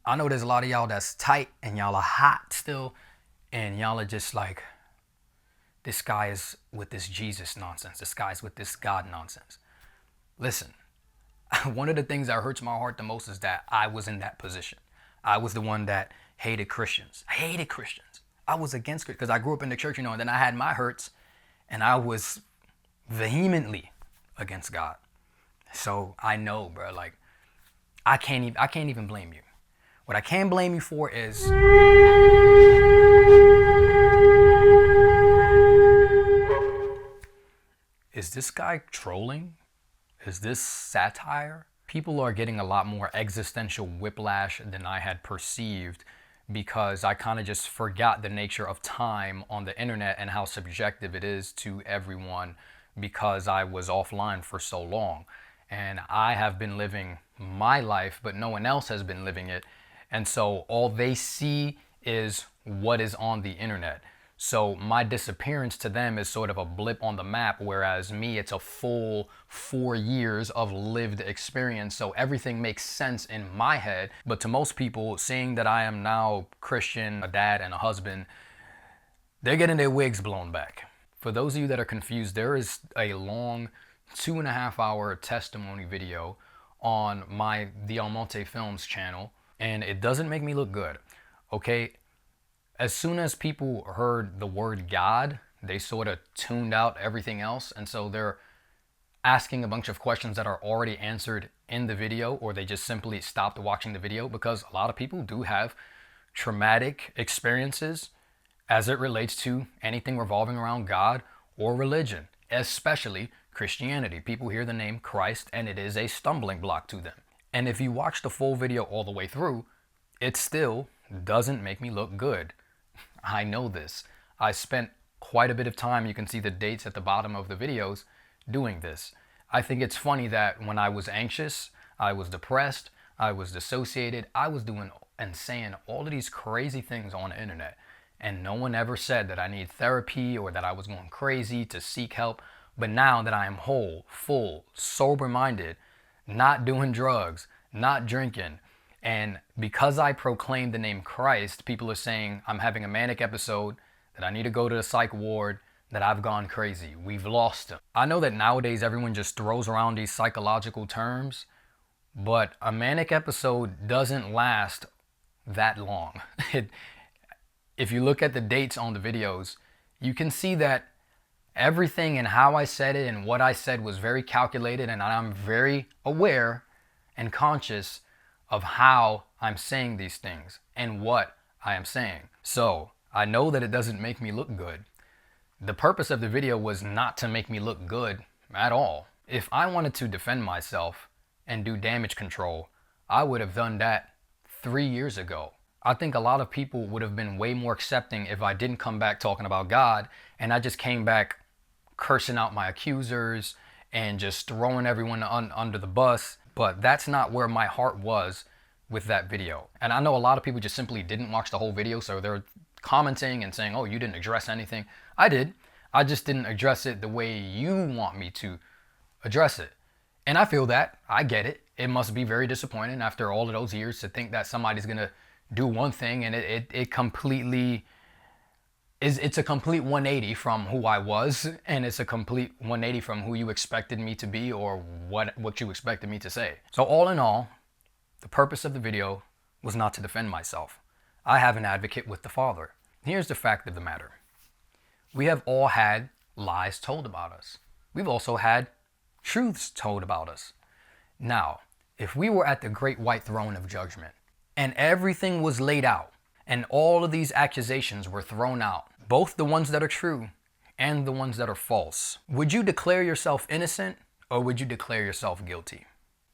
I know there's a lot of y'all that's tight and y'all are hot still, and y'all are just like, this guy is with this Jesus nonsense. This guy's with this God nonsense. Listen, one of the things that hurts my heart the most is that I was in that position. I was the one that hated Christians. I hated Christians. I was against it because I grew up in the church, and then I had my hurts, and I was vehemently against God. So I know, bro, like I can't even blame you. What I can blame you for is this guy trolling? Is this satire? People are getting a lot more existential whiplash than I had perceived because I kind of just forgot the nature of time on the internet and how subjective it is to everyone because I was offline for so long. And I have been living my life, but no one else has been living it. And so all they see is what is on the internet. So my disappearance to them is sort of a blip on the map, whereas me, it's a full 4 years of lived experience. So everything makes sense in my head. But to most people, seeing that I am now Christian, a dad and a husband, they're getting their wigs blown back. For those of you that are confused, there is a long 2.5-hour testimony video on the Almonte Films channel, and it doesn't make me look good, okay? As soon as people heard the word God, they sort of tuned out everything else. And so they're asking a bunch of questions that are already answered in the video, or they just simply stopped watching the video because a lot of people do have traumatic experiences as it relates to anything revolving around God or religion, especially Christianity. People hear the name Christ and it is a stumbling block to them. And if you watch the full video all the way through, it still doesn't make me look good. I know this. I spent quite a bit of time, you can see the dates at the bottom of the videos, doing this. I think it's funny that when I was anxious, I was depressed, I was dissociated, I was doing and saying all of these crazy things on the internet. And no one ever said that I need therapy or that I was going crazy to seek help. But now that I am whole, full, sober-minded, not doing drugs, not drinking, and because I proclaim the name Christ, people are saying I'm having a manic episode, that I need to go to the psych ward, that I've gone crazy. We've lost him. I know that nowadays everyone just throws around these psychological terms, but a manic episode doesn't last that long. If you look at the dates on the videos, you can see that everything and how I said it and what I said was very calculated, and I'm very aware and conscious of how I'm saying these things and what I am saying. So I know that it doesn't make me look good. The purpose of the video was not to make me look good at all. If I wanted to defend myself and do damage control, I would have done that 3 years ago. I think a lot of people would have been way more accepting if I didn't come back talking about God and I just came back cursing out my accusers and just throwing everyone under the bus. But that's not where my heart was with that video. And I know a lot of people just simply didn't watch the whole video, so they're commenting and saying, oh, you didn't address anything. I did. I just didn't address it the way you want me to address it. And I feel that. I get it. It must be very disappointing after all of those years to think that somebody's going to do one thing and it completely it's a complete 180 from who I was, and it's a complete 180 from who you expected me to be or what you expected me to say. So all in all, the purpose of the video was not to defend myself. I have an advocate with the Father. Here's the fact of the matter. We have all had lies told about us. We've also had truths told about us. Now, if we were at the great white throne of judgment and everything was laid out, and all of these accusations were thrown out, both the ones that are true and the ones that are false, would you declare yourself innocent or would you declare yourself guilty?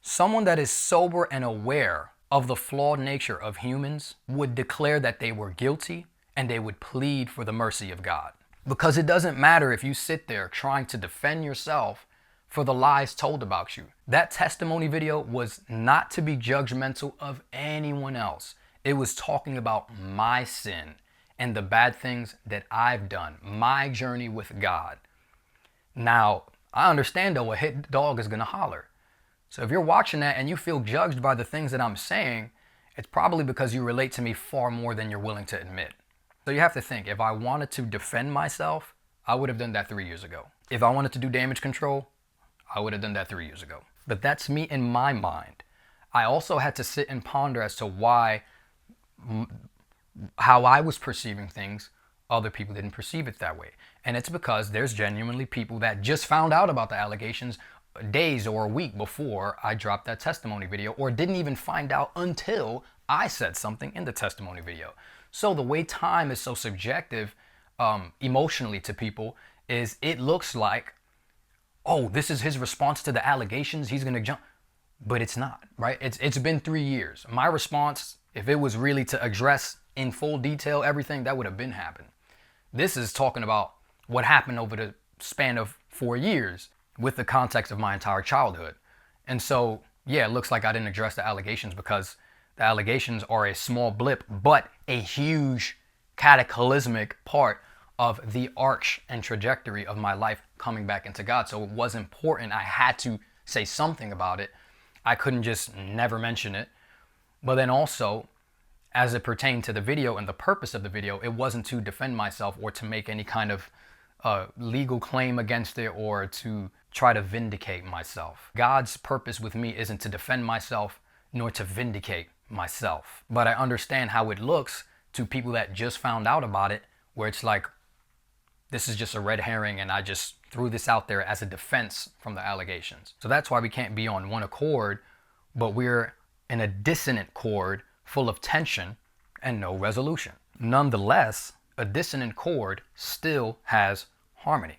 Someone that is sober and aware of the flawed nature of humans would declare that they were guilty and they would plead for the mercy of God. Because it doesn't matter if you sit there trying to defend yourself for the lies told about you. That testimony video was not to be judgmental of anyone else. It was talking about my sin and the bad things that I've done, my journey with God. Now, I understand though, a hit dog is gonna holler. So if you're watching that and you feel judged by the things that I'm saying, it's probably because you relate to me far more than you're willing to admit. So you have to think, if I wanted to defend myself, I would have done that 3 years ago. If I wanted to do damage control, I would have done that 3 years ago. But that's me in my mind. I also had to sit and ponder as to why, how I was perceiving things, other people didn't perceive it that way. And it's because there's genuinely people that just found out about the allegations days or a week before I dropped that testimony video, or didn't even find out until I said something in the testimony video. So the way time is so subjective emotionally to people is it looks like, oh, this is his response to the allegations, he's gonna jump. But it's not, right? It's been 3 years. My response, if it was really to address in full detail everything, that would have been happened. This is talking about what happened over the span of 4 years with the context of my entire childhood. And so, yeah, it looks like I didn't address the allegations because the allegations are a small blip, but a huge cataclysmic part of the arch and trajectory of my life coming back into God. So it was important. I had to say something about it. I couldn't just never mention it. But then also, as it pertained to the video and the purpose of the video, it wasn't to defend myself or to make any kind of legal claim against it or to try to vindicate myself. God's purpose with me isn't to defend myself nor to vindicate myself. But I understand how it looks to people that just found out about it, where it's like, this is just a red herring and I just threw this out there as a defense from the allegations. So that's why we can't be on one accord, but we're in a dissonant chord full of tension and no resolution. Nonetheless, a dissonant chord still has harmony.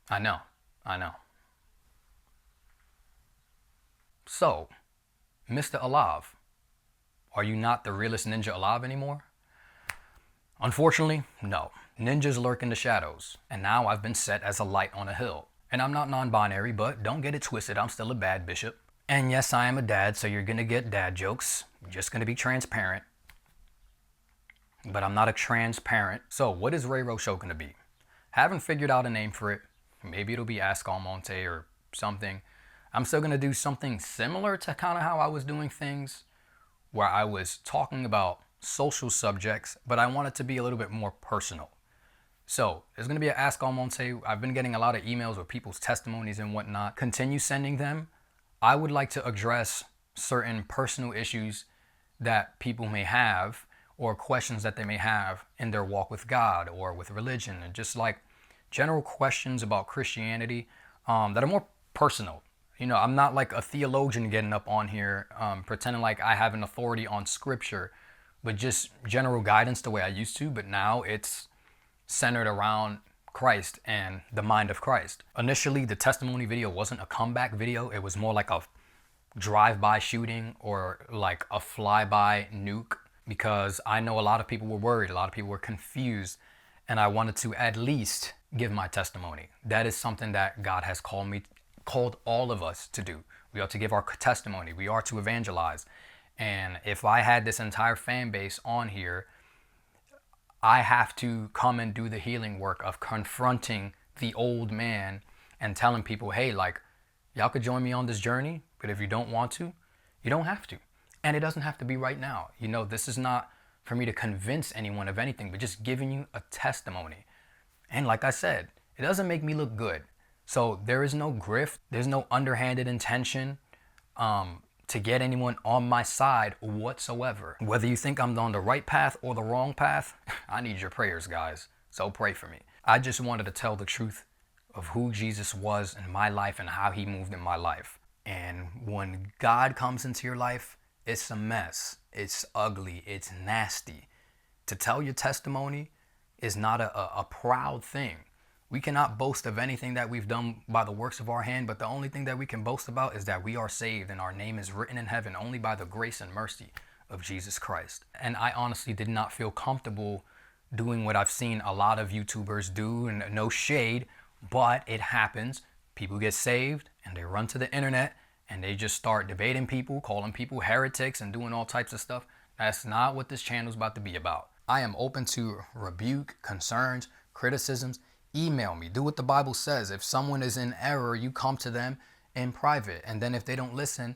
I know. So, Mr. Alive, are you not the realest ninja alive anymore? Unfortunately, no. Ninjas lurk in the shadows, and now I've been set as a light on a hill. And I'm not non-binary, but don't get it twisted, I'm still a bad bishop. And yes, I am a dad, so you're gonna get dad jokes. I'm just gonna be transparent. But I'm not a transparent. So what is Ray Ro Show gonna be? Haven't figured out a name for it. Maybe it'll be Ask Almonte or something. I'm still gonna do something similar to kind of how I was doing things, where I was talking about social subjects, but I want it to be a little bit more personal. So there's going to be an Ask Almonte. I've been getting a lot of emails with people's testimonies and whatnot. Continue sending them. I would like to address certain personal issues that people may have or questions that they may have in their walk with God or with religion, and just like general questions about Christianity that are more personal. You know, I'm not like a theologian getting up on here pretending like I have an authority on scripture, but just general guidance the way I used to. But now it's centered around Christ and the mind of Christ. Initially, the testimony video wasn't a comeback video. It was more like a drive-by shooting or like a fly-by nuke, because I know a lot of people were worried. A lot of people were confused. And I wanted to at least give my testimony. That is something that God has called all of us to do. We are to give our testimony. We are to evangelize. And if I had this entire fan base on here, I have to come and do the healing work of confronting the old man and telling people, hey, like, y'all could join me on this journey, but if you don't want to, you don't have to. And it doesn't have to be right now. You know, this is not for me to convince anyone of anything, but just giving you a testimony. And like I said, it doesn't make me look good. So there is no grift. There's no underhanded intention to get anyone on my side whatsoever. Whether you think I'm on the right path or the wrong path, I need your prayers, guys. So pray for me. I just wanted to tell the truth of who Jesus was in my life and how he moved in my life. And when God comes into your life, it's a mess. It's ugly. It's nasty. To tell your testimony is not a proud thing. We cannot boast of anything that we've done by the works of our hand, but the only thing that we can boast about is that we are saved and our name is written in heaven only by the grace and mercy of Jesus Christ. And I honestly did not feel comfortable doing what I've seen a lot of YouTubers do, and no shade, but it happens. People get saved and they run to the internet and they just start debating people, calling people heretics and doing all types of stuff. That's not what this channel is about to be about. I am open to rebuke, concerns, criticisms. Email me. Do what the Bible says. If someone is in error, you come to them in private. And then if they don't listen,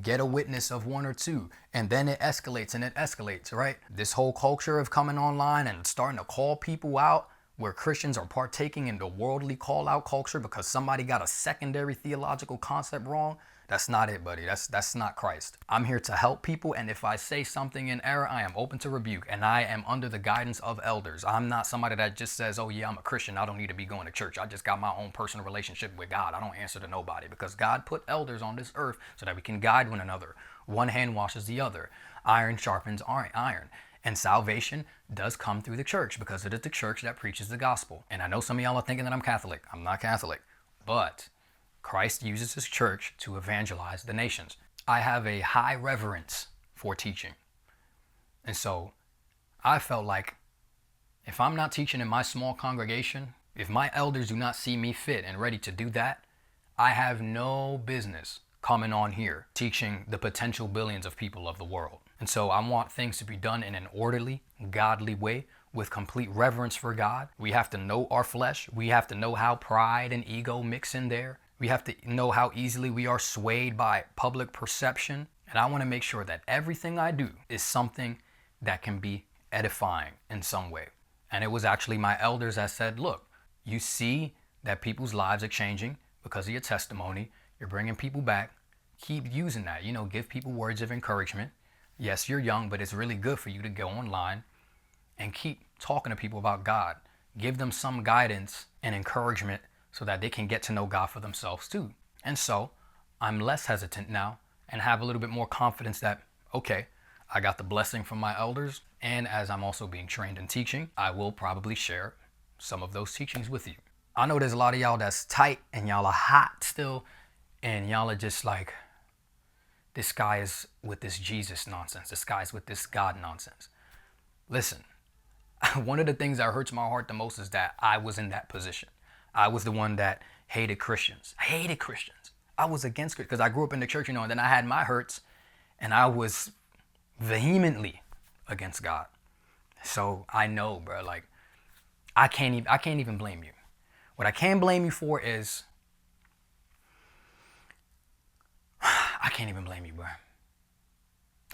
get a witness of one or two. And then it escalates and it escalates, right? This whole culture of coming online and starting to call people out, where Christians are partaking in the worldly call out culture because somebody got a secondary theological concept wrong. That's not it, buddy. That's not Christ. I'm here to help people, and if I say something in error, I am open to rebuke, and I am under the guidance of elders. I'm not somebody that just says, oh yeah, I'm a Christian, I don't need to be going to church. I just got my own personal relationship with God. I don't answer to nobody, because God put elders on this earth so that we can guide one another. One hand washes the other. Iron sharpens iron. And salvation does come through the church, because it is the church that preaches the gospel. And I know some of y'all are thinking that I'm Catholic. I'm not Catholic, but Christ uses his church to evangelize the nations. I have a high reverence for teaching. And so I felt like if I'm not teaching in my small congregation, if my elders do not see me fit and ready to do that, I have no business coming on here teaching the potential billions of people of the world. And so I want things to be done in an orderly, godly way with complete reverence for God. We have to know our flesh. We have to know how pride and ego mix in there. We have to know how easily we are swayed by public perception. And I want to make sure that everything I do is something that can be edifying in some way. And it was actually my elders that said, look, you see that people's lives are changing because of your testimony. You're bringing people back. Keep using that. Give people words of encouragement. Yes, you're young, but it's really good for you to go online and keep talking to people about God. Give them some guidance and encouragement so that they can get to know God for themselves too. And so I'm less hesitant now and have a little bit more confidence that, okay, I got the blessing from my elders. And as I'm also being trained in teaching, I will probably share some of those teachings with you. I know there's a lot of y'all that's tight and y'all are hot still. And y'all are just like, this guy is with this Jesus nonsense. This guy's with this God nonsense. Listen, one of the things that hurts my heart the most is that I was in that position. I was the one that hated Christians. I hated Christians. I was against Christians because I grew up in the church, and then I had my hurts, and I was vehemently against God. So I know, bro, like I can't even blame you. What I can blame you for is I can't even blame you, bro.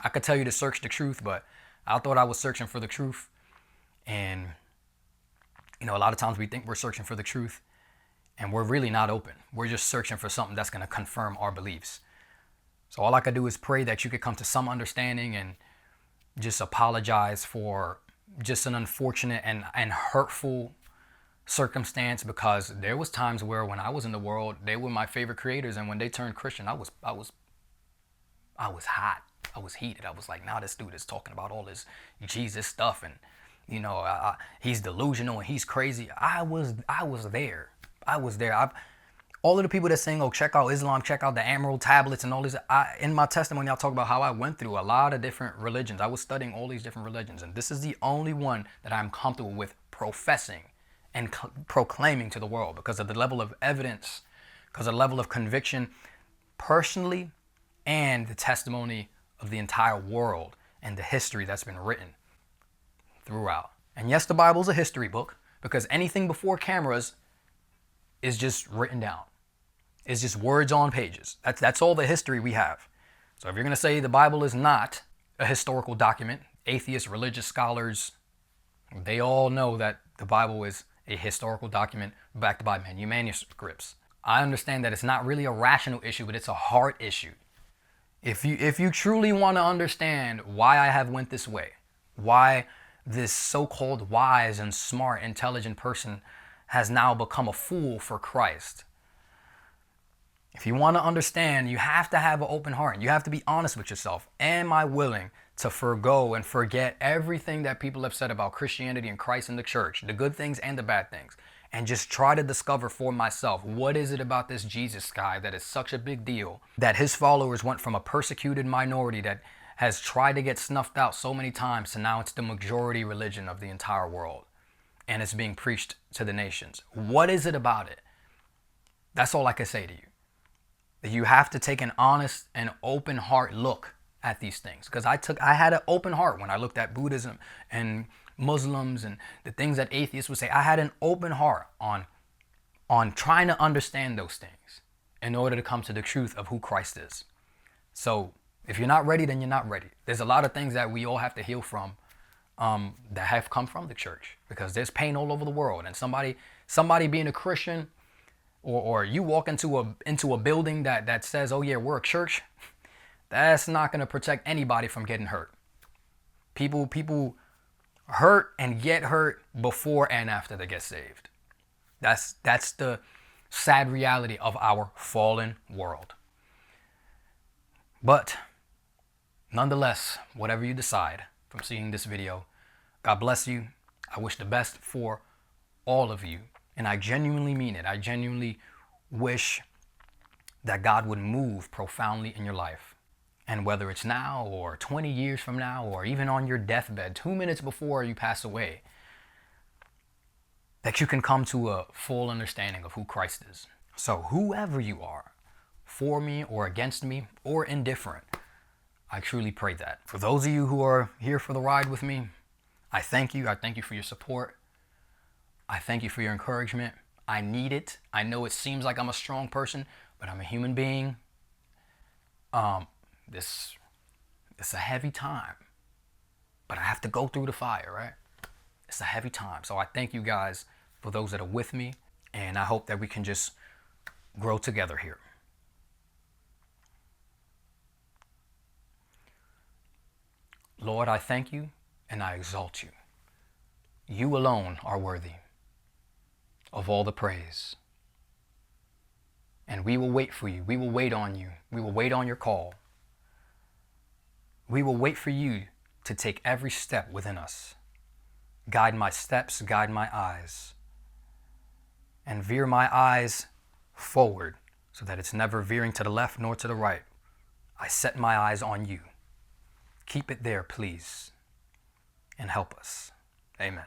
I could tell you to search the truth, but I thought I was searching for the truth. And, a lot of times we think we're searching for the truth and we're really not open. We're just searching for something that's going to confirm our beliefs. So all I could do is pray that you could come to some understanding and just apologize for just an unfortunate and hurtful circumstance, because there was times where when I was in the world, they were my favorite creators, and when they turned Christian, I was hot. I was heated. I was like, nah, this dude is talking about all this Jesus stuff, and he's delusional and he's crazy. I was there. All of the people that saying, oh, check out Islam, check out the Emerald tablets and all this. In my testimony, I'll talk about how I went through a lot of different religions. I was studying all these different religions, and this is the only one that I'm comfortable with professing and proclaiming to the world because of the level of evidence, because of the level of conviction personally, and the testimony of the entire world and the history that's been written throughout. And yes, the Bible's a history book, because anything before cameras is just written down. It's just words on pages. That's all the history we have. So if you're going to say the Bible is not a historical document, atheists, religious scholars, they all know that the Bible is a historical document backed by manuscripts. I understand that it's not really a rational issue, but it's a heart issue. If you truly want to understand why I have went this way, why this so-called wise and smart, intelligent person has now become a fool for Christ, if you want to understand, you have to have an open heart. You have to be honest with yourself. Am I willing to forgo and forget everything that people have said about Christianity and Christ and the church, the good things and the bad things, and just try to discover for myself, what is it about this Jesus guy that is such a big deal that his followers went from a persecuted minority that has tried to get snuffed out so many times to now it's the majority religion of the entire world, and it's being preached to the nations. What is it about it? That's all I can say to you. That you have to take an honest and open heart look at these things. Because I had an open heart when I looked at Buddhism and Muslims and the things that atheists would say. I had an open heart on trying to understand those things. in order to come to the truth of who Christ is. So if you're not ready, then you're not ready. There's a lot of things that we all have to heal from, that have come from the church, because there's pain all over the world. And somebody being a Christian, or you walk into a building that says, oh yeah, we're a church, that's not going to protect anybody from getting hurt. People hurt and get hurt before and after they get saved. That's the sad reality of our fallen world. But nonetheless, whatever you decide from seeing this video, God bless you. I wish the best for all of you. And I genuinely mean it. I genuinely wish that God would move profoundly in your life. And whether it's now or 20 years from now, or even on your deathbed, 2 minutes before you pass away, that you can come to a full understanding of who Christ is. So whoever you are, for me or against me or indifferent, I truly pray that. For those of you who are here for the ride with me, I thank you. I thank you for your support. I thank you for your encouragement. I need it. I know it seems like I'm a strong person, but I'm a human being. It's a heavy time, but I have to go through the fire, right? It's a heavy time. So I thank you guys for those that are with me, and I hope that we can just grow together here. Lord, I thank you and I exalt you. You alone are worthy of all the praise. And we will wait for you. We will wait on you. We will wait on your call. We will wait for you to take every step within us. Guide my steps, guide my eyes, and veer my eyes forward so that it's never veering to the left nor to the right. I set my eyes on you. Keep it there, please, and help us. Amen.